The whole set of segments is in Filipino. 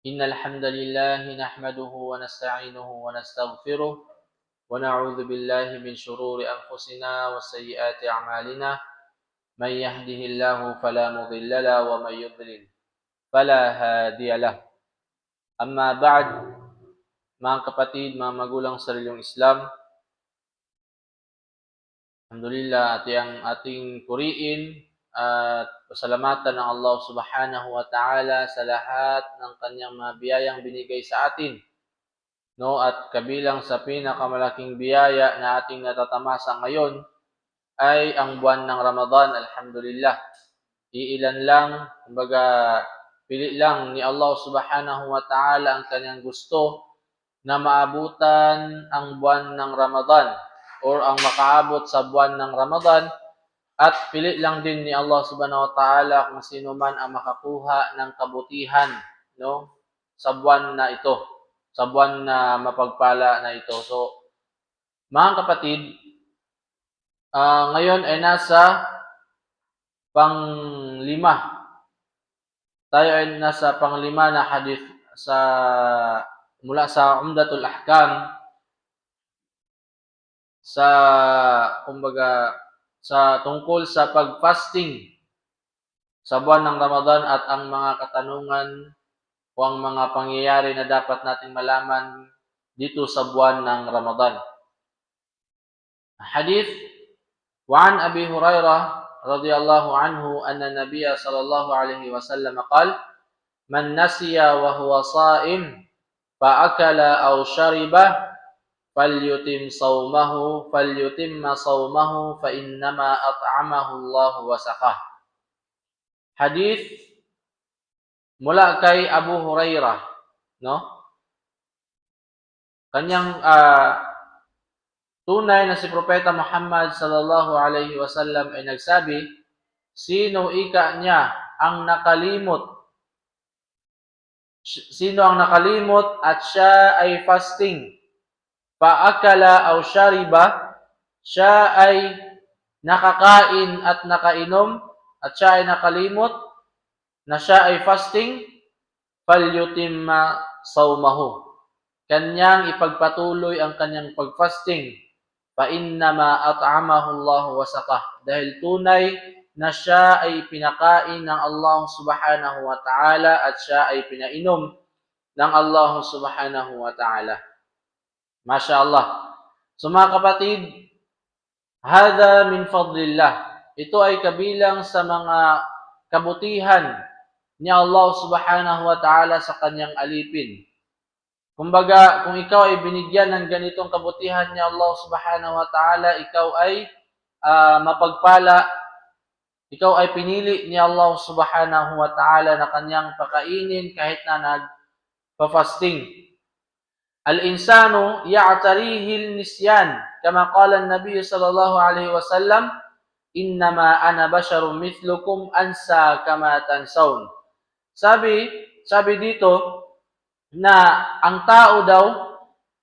إن الحمد لله نحمده ونستعينه ونستغفره ونعوذ بالله من شرور أنفسنا وسيئات أعمالنا من يهده الله فلا مضل له ومن يضلل فلا هادي له. Amma ba'd, mga kapatid, mga magulang sa reliyong Islam, alhamdulillah, ating puriin at pasalamatan ng Allah Subhanahu wa Ta'ala sa lahat ng kanyang mga biyayang binigay sa atin. No, at kabilang sa pinakamalaking biyaya na ating natatamasa ngayon ay ang buwan ng Ramadan, alhamdulillah. Iilan lang, kumbaga pili lang ni Allah Subhanahu wa Ta'ala ang kanyang gusto na maabutan ang buwan ng Ramadan or ang makaabot sa buwan ng Ramadan, at pili lang din ni Allah Subhanahu wa Ta'ala kung sino man ang makakuha ng kabutihan, no, sa buwan na ito, sa buwan na mapagpala na ito. So, mga kapatid, ngayon ay nasa panglima. Tayo ay nasa panglima na hadith mula sa Umdatul Ahkam, sa tungkol sa pag-fasting sa buwan ng Ramadan at ang mga katanungan o ang mga pangyayari na dapat nating malaman dito sa buwan ng Ramadan. Hadith وعن أبي هريرة رضي الله عنه أن النبي صلى الله عليه وسلم قال من نسي وهو صائم فأكل أو شرب فليتم صومه فإنما أطعمه الله وسقاه. Hadith mula kay Abu Hurairah, no? Kanyang tunay na si Propeta Muhammad sallallahu alaihi wasallam ay nagsabi, sino niya ang nakalimot? Sino ang nakalimot at siya ay fasting? Paakala aw shariba, siya ay nakakain at nakainom at siya ay nakalimot na siya ay fasting, falyutimma sawmahu. Kanyang ipagpatuloy ang kanyang pag-fasting. Fa innama at'amahu Allah wa saqah, dahil tunay na siya ay pinakain ng Allah Subhanahu wa Ta'ala at siya ay pinainom ng Allah Subhanahu wa Ta'ala. Masha'Allah. So mga kapatid, hadha min fadlillah. Ito ay kabilang sa mga kabutihan ni Allah Subhanahu wa Ta'ala sa kanyang alipin. Kumbaga, kung ikaw ay binigyan ng ganitong kabutihan ni Allah Subhanahu wa Ta'ala, ikaw ay mapagpala, ikaw ay pinili ni Allah Subhanahu wa Ta'ala na kanyang pakainin kahit na nagpa-fasting. Al-insanu ya'tarihi al-nisyan, kama qala an-nabiy sallallahu alaihi wasallam, innama ana basharun mithlukum ansa kama tansawun. Sabi dito, na ang tao daw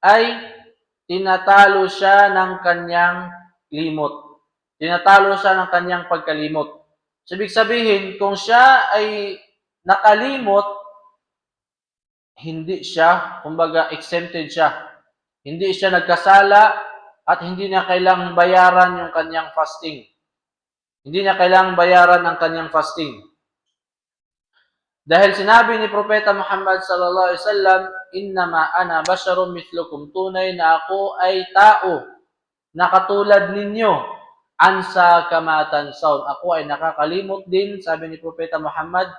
ay tinatalo siya ng kanyang limot. Tinatalo siya ng kanyang pagkalimot. So, ibig sabihin, kung siya ay nakalimot, hindi siya, kumbaga exempted siya. Hindi siya nagkasala at hindi niya kailangang bayaran yung kanyang fasting. Hindi niya kailangang bayaran ang kanyang fasting. Dahil sinabi ni Propeta Muhammad sallallahu alaihi wasallam, innama ana basharun mithlukum, tunay na ako ay tao na katulad ninyo, ansa kama tansawn, ako ay nakakalimot din, sabi ni Propeta Muhammad,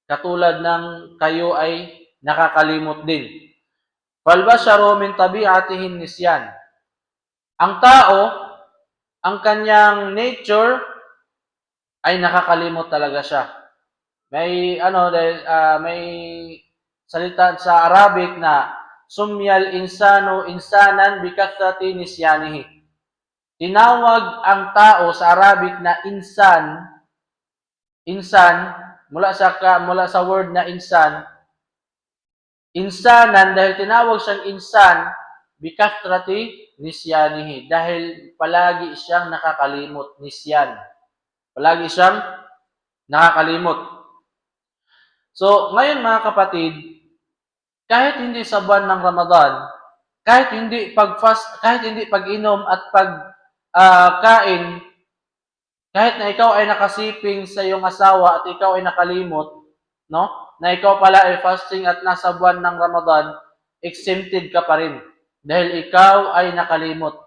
katulad ng kayo ay nakakalimot din. Fal basharu min tabi'atihi nisyan. Ang tao, ang kanyang nature ay nakakalimot talaga siya. May may salita sa Arabic na sumyal insanu insanan bikathrati nisyanihi. Tinawag ang tao sa Arabic na insan mula sa word na insanan, dahil tinawag siyang insan bikathrati nisyanihi, dahil palagi siyang nakakalimot. Nisyan, palagi siyang nakakalimot. So, ngayon mga kapatid, kahit hindi sa buwan ng Ramadan, kahit hindi pag-fast, kahit hindi pag-inom at kain, kahit na ikaw ay nakasiping sa iyong asawa at ikaw ay nakalimot, no? Na ikaw pala ay fasting at nasa buwan ng Ramadan, exempted ka pa rin dahil ikaw ay nakalimot.